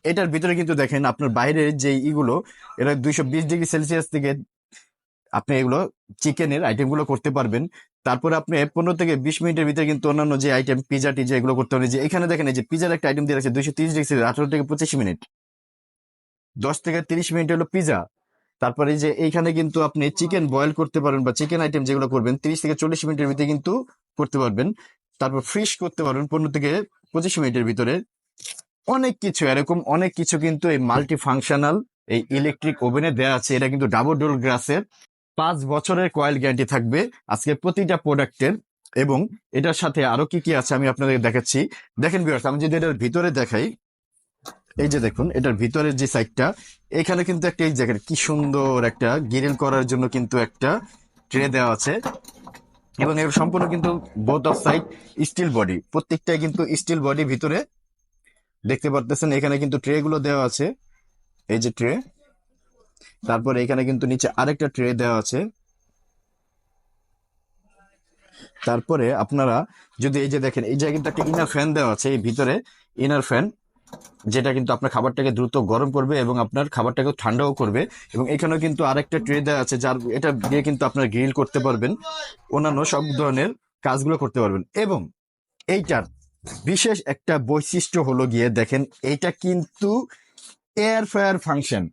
এটার ভিতরে কিন্তু দেখেন আপনার বাইরের যে ইগুলো, এটা 220 ডিগ্রি সেলসিয়াস থেকে আপনি এগুলো চিকেনের আইটেম গুলো করতে পারবেন। তারপরে আপনি 15 থেকে 20 মিনিটের ভিতরে কিন্তু অন্যান্য যে আইটেম পিজা টিজা এগুলো করতে পারবেন। যে এখানে দেখেন এই যে পিজার একটা আইটেম দিয়ে রাখছে 230 ডিগ্রি, 18 থেকে 25 মিনিট, 10 থেকে 30 মিনিট হলো পিজা। তারপরে এই যে এইখানে কিন্তু আপনি চিকেন বয়েল করতে পারবেন বা চিকেন আইটেম যেগুলো করবেন 30 থেকে 40 মিনিটের ভিতরে কিন্তু করতে পারবেন। তারপর ফ্রিশ করতে পারবেন 15 থেকে 25 মিনিটের ভিতরে। অনেক কিছু এরকম অনেক কিছু কিন্তু এই মাল্টি ফাংশনাল এই ইলেকট্রিক ওভেনে দেওয়া আছে। এটা কিন্তু ডাবল ডোর গ্লাসের, 5 বছরের কয়েল গ্যারান্টি থাকবে আজকে প্রতিটা প্রোডাক্টের। এবং এটার সাথে আরো কি কি আছে আমি আপনাদের দেখাচ্ছি। দেখেন ভিউয়ার্স, আমি যদি এটার ভিতরে দেখাই, এই যে দেখুন এটার ভিতরের যে সাইডটা, এখানে কিন্তু একটা এই জায়গায় কি সুন্দর একটা গ্রিল করার জন্য কিন্তু একটা ট্রে দেওয়া আছে। এবং এর সম্পূর্ণ কিন্তু both of side steel body, প্রত্যেকটাই কিন্তু স্টিল বডি ভিতরে দেখতে পারতেছেন। এখানে কিন্তু ট্রে গুলো দেওয়া আছে, এই যে ট্রে। তারপরে এখানে কিন্তু নিচে আরেকটা ট্রে দেওয়া আছে। তারপরে আপনারা যদি এই যে দেখেন, এই জায়গায় কিন্তু একটা ইনার ফ্যান দেওয়া আছে এই ভিতরে, ইনার ফ্যান, যেটা কিন্তু আপনার খাবারটাকে দ্রুত গরম করবে এবং আপনার খাবারটাকে ঠান্ডাও করবে। এবং এখানেও কিন্তু আরেকটা ট্রে দেওয়া আছে, যার এটা দিয়ে কিন্তু আপনার গ্রিল করতে পারবেন, অন্যান্য সব ধরনের কাজগুলো করতে পারবেন। এবং এইটার বিশেষ একটা বৈশিষ্ট্য হলো গিয়ে দেখেন, এইটা কিন্তু এয়ার ফ্রায়ার ফাংশন।